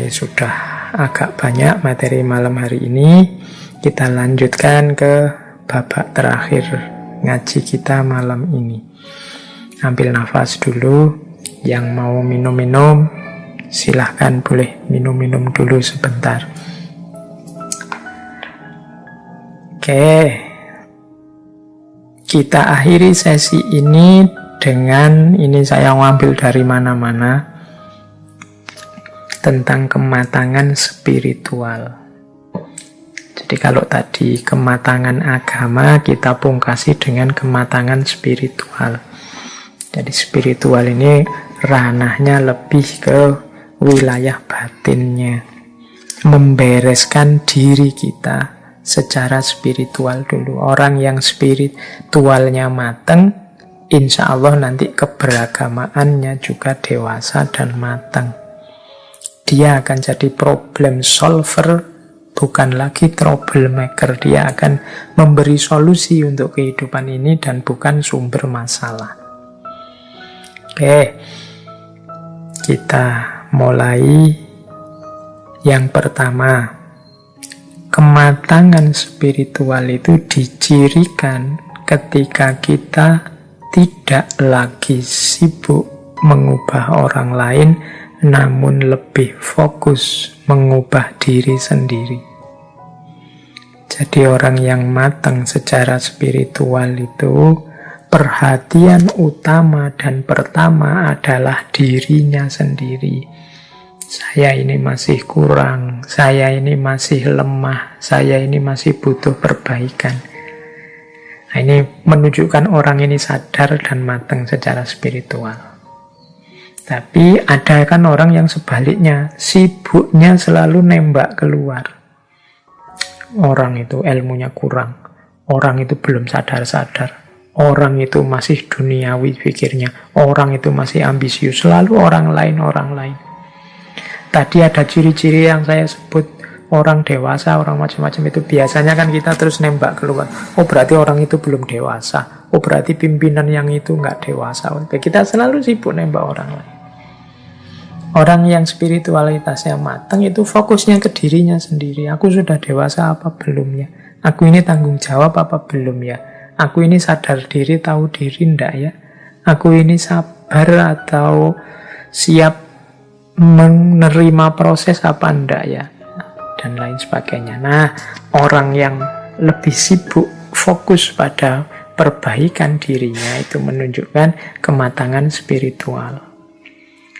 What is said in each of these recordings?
Ini sudah agak banyak materi malam hari ini. Kita lanjutkan ke babak terakhir ngaji kita malam ini. Ambil nafas dulu. Yang mau minum-minum, silahkan boleh minum-minum dulu sebentar. Oke. Kita akhiri sesi ini dengan, ini saya ngambil dari mana-mana, tentang kematangan spiritual. Jadi kalau tadi kematangan agama, kita pungkasi dengan kematangan spiritual. Jadi spiritual ini ranahnya lebih ke wilayah batinnya, membereskan diri kita secara spiritual dulu. Orang yang spiritualnya mateng, insya Allah nanti keberagamaannya juga dewasa dan mateng. Dia akan jadi problem solver, bukan lagi troublemaker. Dia akan memberi solusi untuk kehidupan ini dan bukan sumber masalah. Oke, kita mulai. Yang pertama, kematangan spiritual itu dicirikan ketika kita tidak lagi sibuk mengubah orang lain, namun lebih fokus mengubah diri sendiri. Jadi orang yang matang secara spiritual itu perhatian utama dan pertama adalah dirinya sendiri. Saya ini masih kurang, saya ini masih lemah, saya ini masih butuh perbaikan. Nah, ini menunjukkan orang ini sadar dan matang secara spiritual. Tapi ada kan orang yang sebaliknya, sibuknya selalu nembak keluar. Orang itu ilmunya kurang, orang itu belum sadar-sadar, orang itu masih duniawi pikirnya, orang itu masih ambisius, selalu orang lain. Tadi ada ciri-ciri yang saya sebut, orang dewasa, orang macam-macam itu biasanya kan kita terus nembak keluar. Oh berarti orang itu belum dewasa, oh berarti pimpinan yang itu nggak dewasa. Kita selalu sibuk nembak orang lain. Orang yang spiritualitasnya matang itu fokusnya ke dirinya sendiri. Aku sudah dewasa apa belum ya? Aku ini tanggung jawab apa belum ya? Aku ini sadar diri, tahu diri enggak ya? Aku ini sabar atau siap menerima proses apa enggak ya? Dan lain sebagainya. Nah, orang yang lebih sibuk fokus pada perbaikan dirinya itu menunjukkan kematangan spiritual.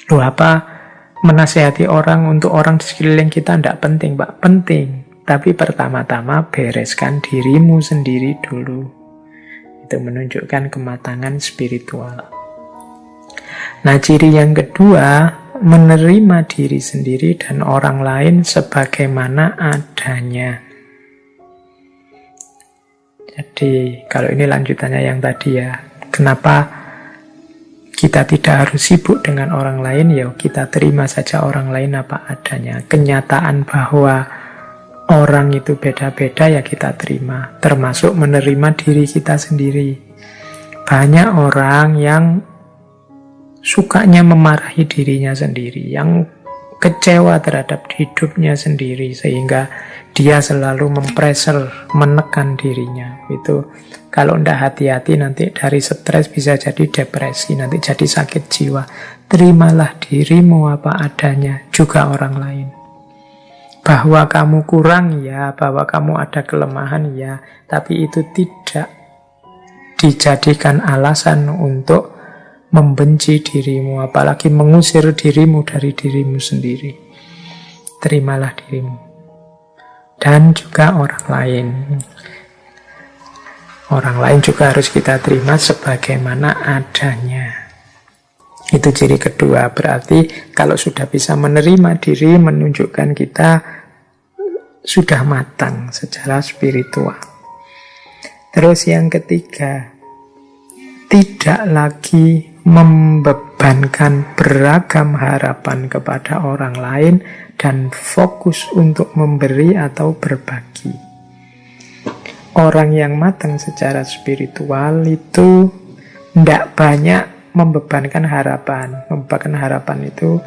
Loh, apa menasihati orang untuk orang di sekeliling kita tidak penting, Pak? Penting. Tapi pertama-tama bereskan dirimu sendiri dulu. Itu menunjukkan kematangan spiritual. Nah, ciri yang kedua, menerima diri sendiri dan orang lain sebagaimana adanya. Jadi, kalau ini lanjutannya yang tadi ya, kenapa kita tidak harus sibuk dengan orang lain, ya kita terima saja orang lain apa adanya. Kenyataan bahwa orang itu beda-beda ya kita terima. Termasuk menerima diri kita sendiri. Banyak orang yang sukanya memarahi dirinya sendiri, yang kecewa terhadap hidupnya sendiri, sehingga dia selalu mempressure, menekan dirinya. Itu kalau tidak hati-hati nanti dari stres bisa jadi depresi, nanti jadi sakit jiwa. Terimalah dirimu apa adanya, juga orang lain. Bahwa kamu kurang ya, bahwa kamu ada kelemahan ya, tapi itu tidak dijadikan alasan untuk membenci dirimu, apalagi mengusir dirimu dari dirimu sendiri. Terimalah dirimu. Dan juga orang lain. Orang lain juga harus kita terima sebagaimana adanya. Itu ciri kedua. Berarti kalau sudah bisa menerima diri, menunjukkan kita sudah matang secara spiritual. Terus yang ketiga, tidak lagi membebankan beragam harapan kepada orang lain dan fokus untuk memberi atau berbagi. Orang yang matang secara spiritual itu tidak banyak membebankan harapan. Membebankan harapan itu,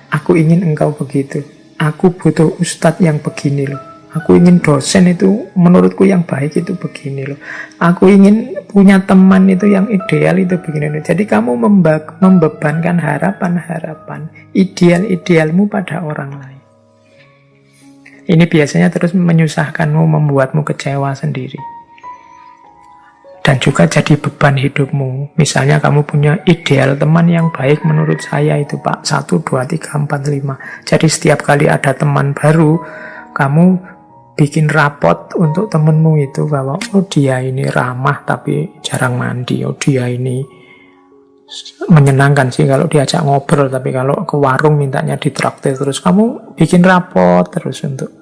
aku ingin engkau begitu, aku butuh ustadz yang begini loh. Aku ingin dosen itu menurutku yang baik itu begini loh. Aku ingin punya teman itu yang ideal itu begini loh. Jadi kamu membebankan harapan-harapan ideal-idealmu pada orang lain. Ini biasanya terus menyusahkanmu, membuatmu kecewa sendiri. Dan juga jadi beban hidupmu. Misalnya kamu punya ideal teman yang baik menurut saya itu Pak 1, 2, 3, 4, 5. Jadi setiap kali ada teman baru, kamu bikin rapot untuk temenmu itu bahwa oh dia ini ramah tapi jarang mandi, oh dia ini menyenangkan sih kalau diajak ngobrol, tapi kalau ke warung mintanya ditraktir terus. Kamu bikin rapot terus untuk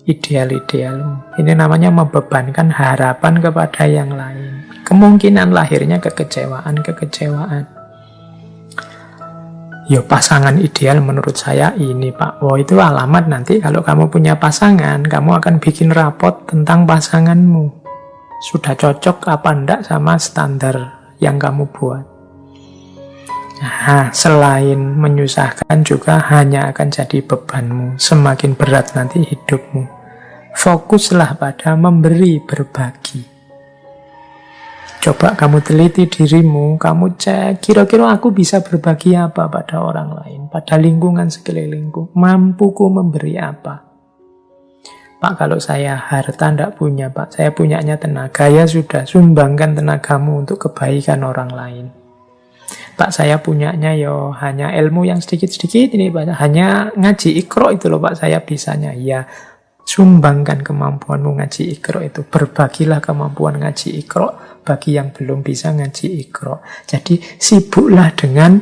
ideal-idealmu. Ini namanya membebankan harapan kepada yang lain. Kemungkinan lahirnya kekecewaan. Ya pasangan ideal menurut saya ini Pak. Oh itu alamat nanti kalau kamu punya pasangan, kamu akan bikin rapot tentang pasanganmu. Sudah cocok apa enggak sama standar yang kamu buat. Nah, selain menyusahkan juga hanya akan jadi bebanmu. Semakin berat nanti hidupmu. Fokuslah pada memberi, berbagi. Coba kamu teliti dirimu, kamu cek kira-kira aku bisa berbagi apa pada orang lain, pada lingkungan sekelilingku, mampuku memberi apa. Pak, kalau saya harta tidak punya Pak, saya punyanya tenaga, ya sudah, sumbangkan tenagamu untuk kebaikan orang lain. Pak, saya punyanya yo hanya ilmu yang sedikit-sedikit ini Pak, hanya ngaji Iqra itu loh Pak, saya bisanya. Ya, sumbangkan kemampuanmu ngaji Iqra itu, berbagilah kemampuan ngaji Iqra bagi yang belum bisa ngaji Iqra. Jadi sibuklah dengan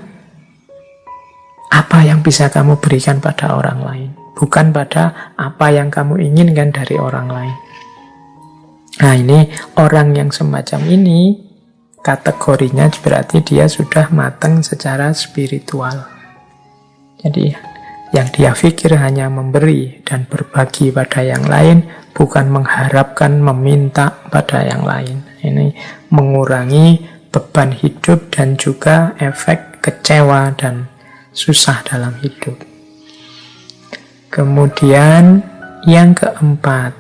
apa yang bisa kamu berikan pada orang lain, bukan pada apa yang kamu inginkan dari orang lain. Nah ini orang yang semacam ini kategorinya berarti dia sudah matang secara spiritual. Jadi yang dia pikir hanya memberi dan berbagi pada yang lain, bukan mengharapkan, meminta pada yang lain. Ini mengurangi beban hidup dan juga efek kecewa dan susah dalam hidup. Kemudian yang keempat,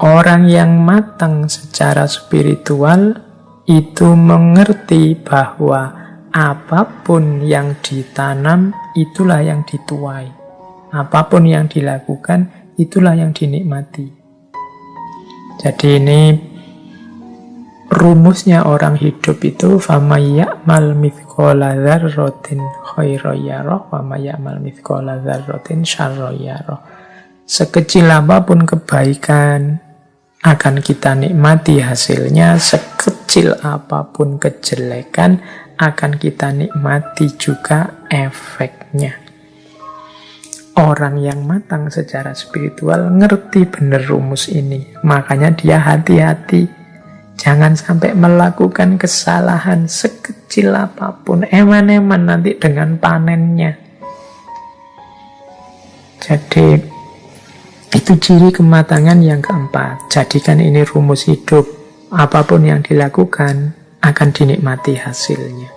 orang yang matang secara spiritual itu mengerti bahwa apapun yang ditanam itulah yang dituai. Apapun yang dilakukan itulah yang dinikmati. Jadi ini rumusnya orang hidup itu famay ya'mal mithqala dzarratin khairan yarah wa may ya'mal mithqala dzarratin syarran yarah. Sekecil apapun kebaikan akan kita nikmati hasilnya, sekecil apapun kejelekan akan kita nikmati juga efeknya. Orang yang matang secara spiritual ngerti benar rumus ini, makanya dia hati-hati. Jangan sampai melakukan kesalahan sekecil apapun, eman-eman nanti dengan panennya. Jadi itu ciri kematangan yang keempat. Jadikan ini rumus hidup. Apapun yang dilakukan akan dinikmati hasilnya.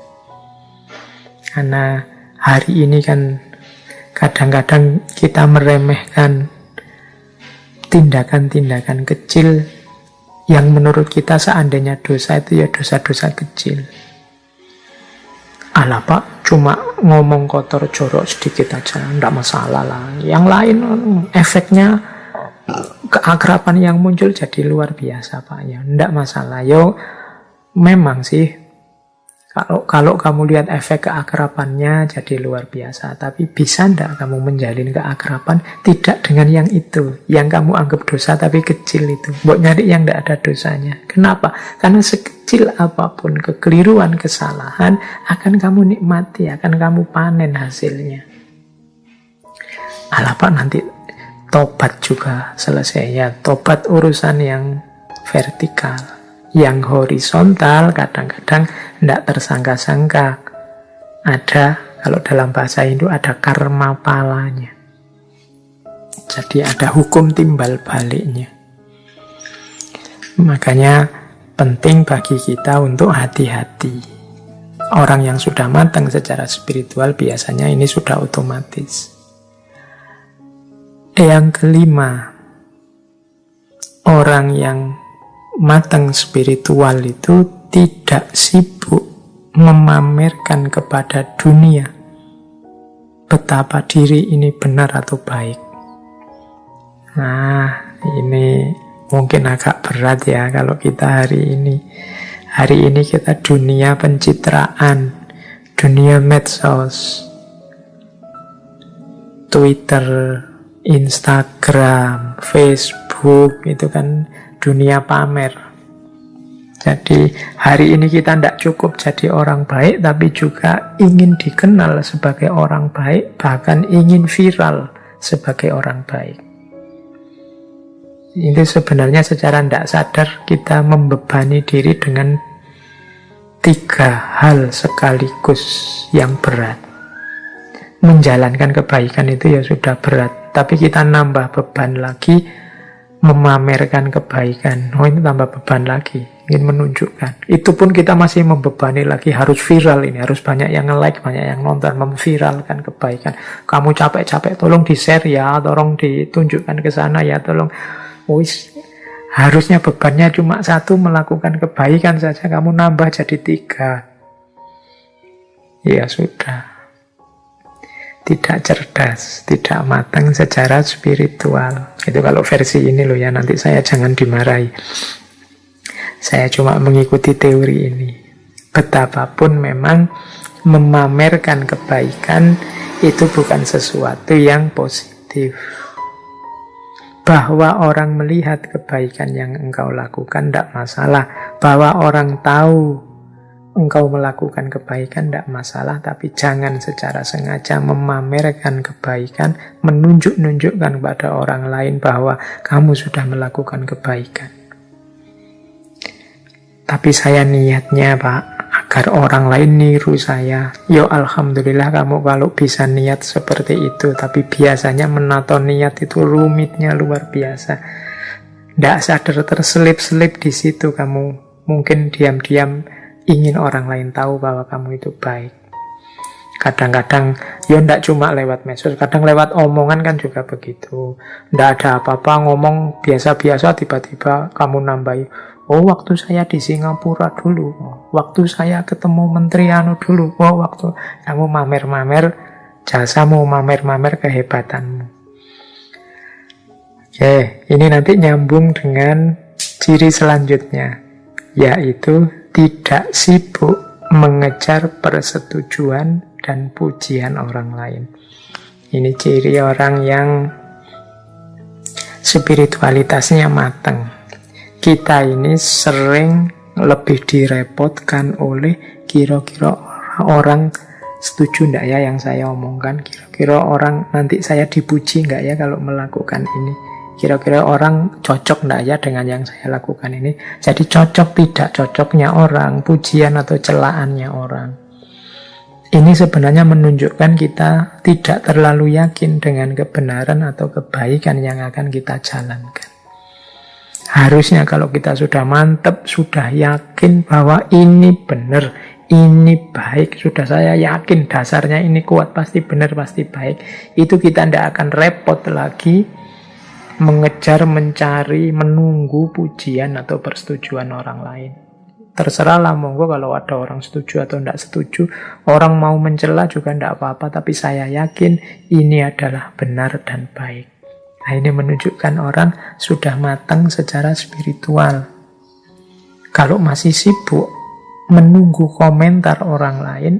Karena hari ini kan kadang-kadang kita meremehkan tindakan-tindakan kecil yang menurut kita seandainya dosa itu ya dosa-dosa kecil. Alah Pak, cuma ngomong kotor jorok sedikit aja, enggak masalah lah. Yang lain efeknya keakraban yang muncul jadi luar biasa Pak, ya enggak masalah. Yo memang sih kalau kamu lihat efek keakrabannya jadi luar biasa, tapi bisa enggak kamu menjalin keakraban tidak dengan yang itu, yang kamu anggap dosa tapi kecil itu. Buat nyari yang enggak ada dosanya. Kenapa? Karena sekecil apapun kekeliruan, kesalahan akan kamu nikmati, akan kamu panen hasilnya. Alah Pak, nanti tobat juga selesainya. Tobat urusan yang vertikal. Yang horizontal kadang-kadang tidak tersangka-sangka. Ada, kalau dalam bahasa Hindu ada karma palanya. Jadi ada hukum timbal baliknya. Makanya penting bagi kita untuk hati-hati. Orang yang sudah matang secara spiritual biasanya ini sudah otomatis. Yang kelima, orang yang matang spiritual itu tidak sibuk memamerkan kepada dunia betapa diri ini benar atau baik. Nah, ini mungkin agak berat ya kalau kita hari ini. Hari ini kita dunia pencitraan, dunia medsos, Twitter, Instagram, Facebook, itu kan dunia pamer. Jadi hari ini kita tidak cukup jadi orang baik, tapi juga ingin dikenal sebagai orang baik, bahkan ingin viral sebagai orang baik. Itu sebenarnya secara tidak sadar kita membebani diri dengan 3 hal sekaligus yang berat. Menjalankan kebaikan itu ya sudah berat, tapi kita nambah beban lagi memamerkan kebaikan. Oh, ini tambah beban lagi, ingin menunjukkan. Itu pun kita masih membebani lagi, harus viral ini, harus banyak yang nge-like, banyak yang nonton, memviralkan kebaikan. Kamu capek-capek, tolong di-share ya, tolong ditunjukkan ke sana ya, tolong. Wis, harusnya bebannya cuma 1, melakukan kebaikan saja, kamu nambah jadi 3. Ya sudah. Tidak cerdas, tidak matang secara spiritual. Itu kalau versi ini loh ya, nanti saya jangan dimarahi. Saya cuma mengikuti teori ini. Betapapun memang memamerkan kebaikan itu bukan sesuatu yang positif. Bahwa orang melihat kebaikan yang engkau lakukan tidak masalah. Bahwa orang tahu engkau melakukan kebaikan tidak masalah, tapi jangan secara sengaja memamerkan kebaikan, menunjukkan kepada orang lain bahwa kamu sudah melakukan kebaikan. Tapi saya niatnya, Pak, agar orang lain niru saya. Yo, alhamdulillah kamu kalau bisa niat seperti itu, tapi biasanya menato niat itu rumitnya luar biasa. Tidak sadar terselip-selip di situ kamu. Mungkin diam-diam ingin orang lain tahu bahwa kamu itu baik. Kadang-kadang, ya tidak cuma lewat medsos, kadang lewat omongan kan juga begitu. Tidak ada apa-apa, ngomong biasa-biasa, tiba-tiba kamu nambahi, oh waktu saya di Singapura dulu, waktu saya ketemu Menteri anu dulu, oh waktu kamu mamer-mamer jasamu, mamer-mamer kehebatanmu. Oke, ini nanti nyambung dengan ciri selanjutnya, yaitu tidak sibuk mengejar persetujuan dan pujian orang lain. Ini ciri orang yang spiritualitasnya matang. Kita ini sering lebih direpotkan oleh kira-kira orang setuju enggak ya yang saya omongkan, kira-kira orang nanti saya dipuji enggak ya kalau melakukan ini, kira-kira orang cocok enggak ya dengan yang saya lakukan ini. Jadi cocok tidak cocoknya orang, pujian atau celaannya orang, ini sebenarnya menunjukkan kita tidak terlalu yakin dengan kebenaran atau kebaikan yang akan kita jalankan. Harusnya kalau kita sudah mantap, sudah yakin bahwa ini benar, ini baik, sudah saya yakin dasarnya ini kuat, pasti benar, pasti baik, itu kita tidak akan repot lagi mengejar, mencari, menunggu pujian atau persetujuan orang lain. Terserahlah, monggo kalau ada orang setuju atau tidak setuju. Orang mau mencela juga tidak apa-apa, tapi saya yakin ini adalah benar dan baik. Nah, ini menunjukkan orang sudah matang secara spiritual. Kalau masih sibuk menunggu komentar orang lain,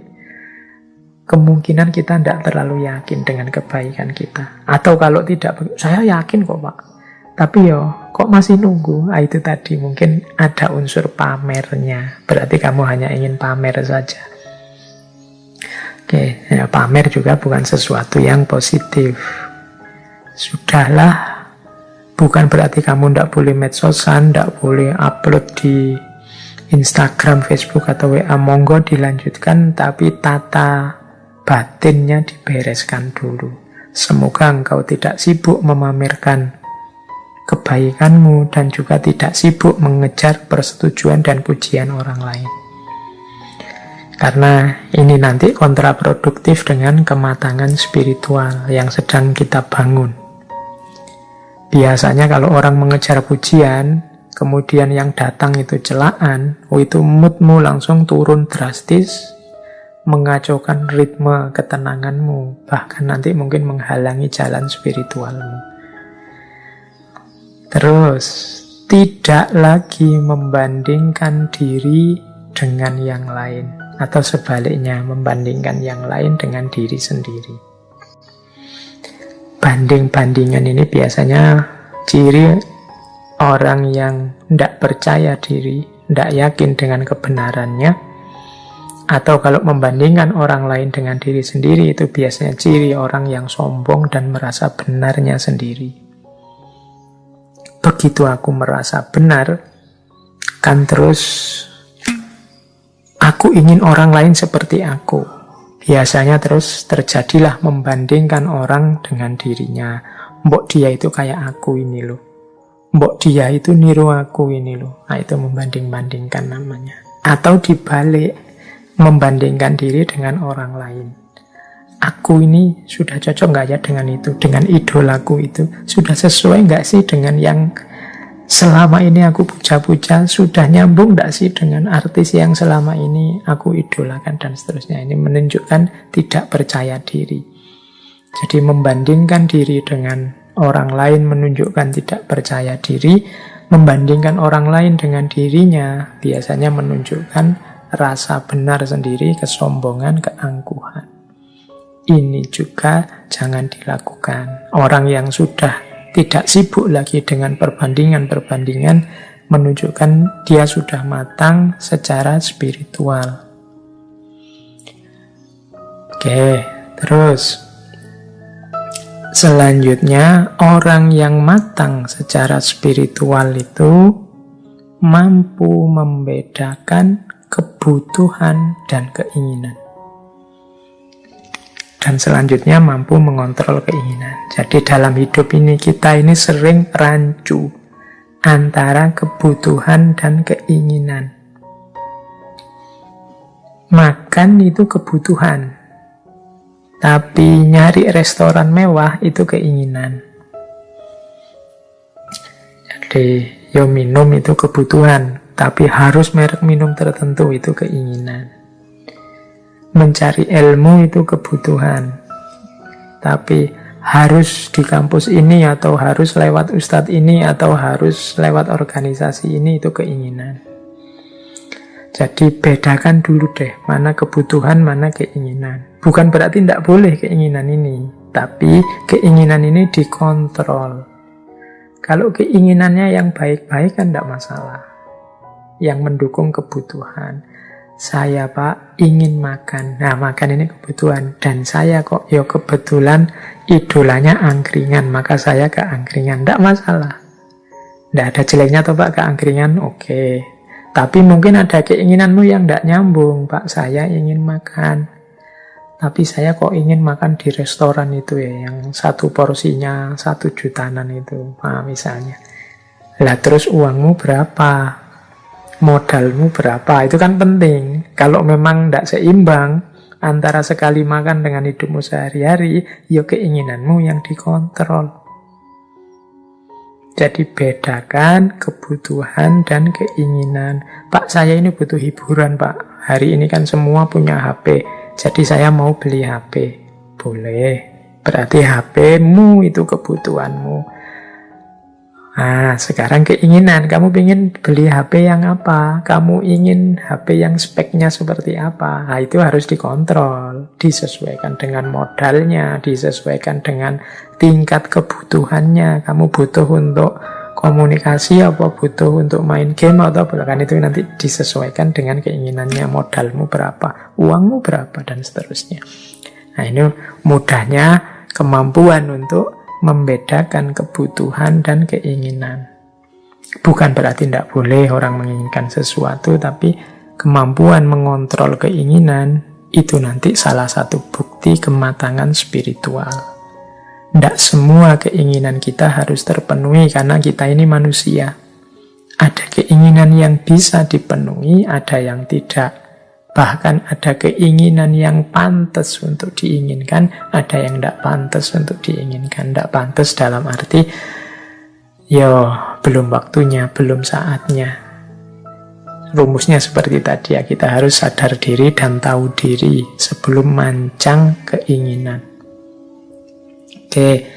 kemungkinan kita tidak terlalu yakin dengan kebaikan kita. Atau kalau tidak, saya yakin kok Pak, tapi kok masih nunggu. Itu tadi mungkin ada unsur pamernya. Berarti kamu hanya ingin pamer saja. Oke, ya, pamer juga bukan sesuatu yang positif. Sudahlah, bukan berarti kamu tidak boleh medsosan, tidak boleh upload di Instagram, Facebook atau WA, monggo dilanjutkan, tapi tata batinnya dibereskan dulu. Semoga engkau tidak sibuk memamerkan kebaikanmu dan juga tidak sibuk mengejar persetujuan dan pujian orang lain. Karena ini nanti kontraproduktif dengan kematangan spiritual yang sedang kita bangun. Biasanya kalau orang mengejar pujian, kemudian yang datang itu celaan, itu moodmu langsung turun drastis, mengacaukan ritme ketenanganmu, bahkan nanti mungkin menghalangi jalan spiritualmu. Terus, tidak lagi membandingkan diri dengan yang lain, atau sebaliknya, membandingkan yang lain dengan diri sendiri. Banding-bandingan ini biasanya ciri orang yang tidak percaya diri, tidak yakin dengan kebenarannya, atau kalau membandingkan orang lain dengan diri sendiri, itu biasanya ciri orang yang sombong dan merasa benarnya sendiri. Begitu aku merasa benar, kan terus aku ingin orang lain seperti aku. Biasanya terus terjadilah membandingkan orang dengan dirinya. Mbok dia itu kayak aku ini loh. Mbok dia itu niru aku ini loh. Nah, itu membanding-bandingkan namanya. Atau dibalik, membandingkan diri dengan orang lain. Aku ini sudah cocok nggak ya dengan itu, dengan idolaku itu? Sudah sesuai nggak sih dengan yang selama ini aku puja-puja? Sudah nyambung nggak sih dengan artis yang selama ini aku idolakan, dan seterusnya. Ini menunjukkan tidak percaya diri. Jadi membandingkan diri dengan orang lain menunjukkan tidak percaya diri. Membandingkan orang lain dengan dirinya biasanya menunjukkan rasa benar sendiri, kesombongan, keangkuhan. Ini juga jangan dilakukan. Orang yang sudah tidak sibuk lagi dengan perbandingan-perbandingan menunjukkan dia sudah matang secara spiritual. Oke, terus selanjutnya, orang yang matang secara spiritual itu mampu membedakan kebutuhan dan keinginan. Dan selanjutnya mampu mengontrol keinginan. Jadi dalam hidup ini kita ini sering rancu antara kebutuhan dan keinginan. Makan itu kebutuhan, tapi nyari restoran mewah itu keinginan. Jadi minum itu kebutuhan, tapi harus merek minum tertentu itu keinginan. Mencari ilmu itu kebutuhan, tapi harus di kampus ini, atau harus lewat ustadz ini, atau harus lewat organisasi ini, itu keinginan. Jadi bedakan dulu deh, mana kebutuhan, mana keinginan. Bukan berarti tidak boleh keinginan ini, tapi keinginan ini dikontrol. Kalau keinginannya yang baik-baik kan tidak masalah, yang mendukung kebutuhan. Saya Pak ingin makan. Nah, makan ini kebutuhan. Dan saya kok kebetulan idolanya angkringan, maka saya ke angkringan. Tidak masalah. Tidak ada jeleknya toh Pak ke angkringan. Oke. Tapi mungkin ada keinginanmu yang tidak nyambung. Pak, saya ingin makan, tapi saya kok ingin makan di restoran itu ya, yang satu porsinya 1 jutaan itu. Nah, misalnya. Lah terus uangmu berapa? Modalmu berapa? Itu kan penting. Kalau memang tidak seimbang antara sekali makan dengan hidupmu sehari-hari, ya keinginanmu yang dikontrol. Jadi bedakan kebutuhan dan keinginan. Pak, saya ini butuh hiburan Pak. Hari ini kan semua punya HP, jadi saya mau beli HP. Boleh. Berarti HP-mu itu kebutuhanmu. Nah, sekarang keinginan. Kamu ingin beli HP yang apa? Kamu ingin HP yang speknya seperti apa? Nah, itu harus dikontrol. Disesuaikan dengan modalnya, disesuaikan dengan tingkat kebutuhannya. Kamu butuh untuk komunikasi, apa butuh untuk main game, atau bahkan itu nanti disesuaikan dengan keinginannya. Modalmu berapa? Uangmu berapa? Dan seterusnya. Nah, ini mudahnya kemampuan untuk membedakan kebutuhan dan keinginan. Bukan berarti tidak boleh orang menginginkan sesuatu, tapi kemampuan mengontrol keinginan itu nanti salah satu bukti kematangan spiritual. Tidak semua keinginan kita harus terpenuhi karena kita ini manusia. Ada keinginan yang bisa dipenuhi, ada yang tidak. Bahkan ada keinginan yang pantas untuk diinginkan, ada yang tidak pantas untuk diinginkan. Tidak pantas dalam arti Yo, belum waktunya, belum saatnya. Rumusnya seperti tadi ya, kita harus sadar diri dan tahu diri sebelum mancang keinginan. Oke,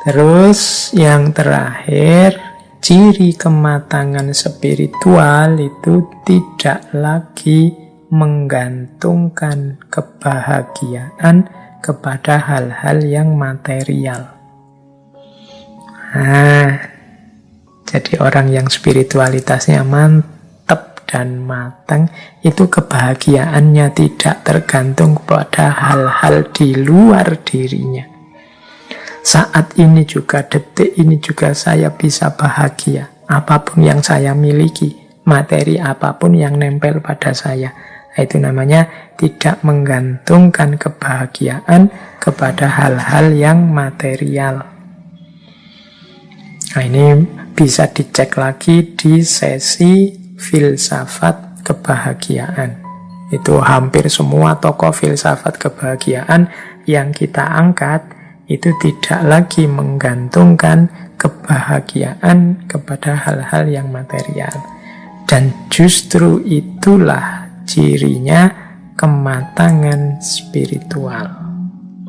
terus yang terakhir, ciri kematangan spiritual itu tidak lagi menggantungkan kebahagiaan kepada hal-hal yang material. Nah, jadi orang yang spiritualitasnya mantap dan matang, itu kebahagiaannya tidak tergantung pada hal-hal di luar dirinya. Saat ini juga, detik ini juga saya bisa bahagia. Apapun yang saya miliki, materi apapun yang nempel pada saya. Itu namanya tidak menggantungkan kebahagiaan kepada hal-hal yang material. Nah, ini bisa dicek lagi di sesi filsafat kebahagiaan. Itu hampir semua tokoh filsafat kebahagiaan yang kita angkat itu tidak lagi menggantungkan kebahagiaan kepada hal-hal yang material. Dan justru itulah cirinya kematangan spiritual.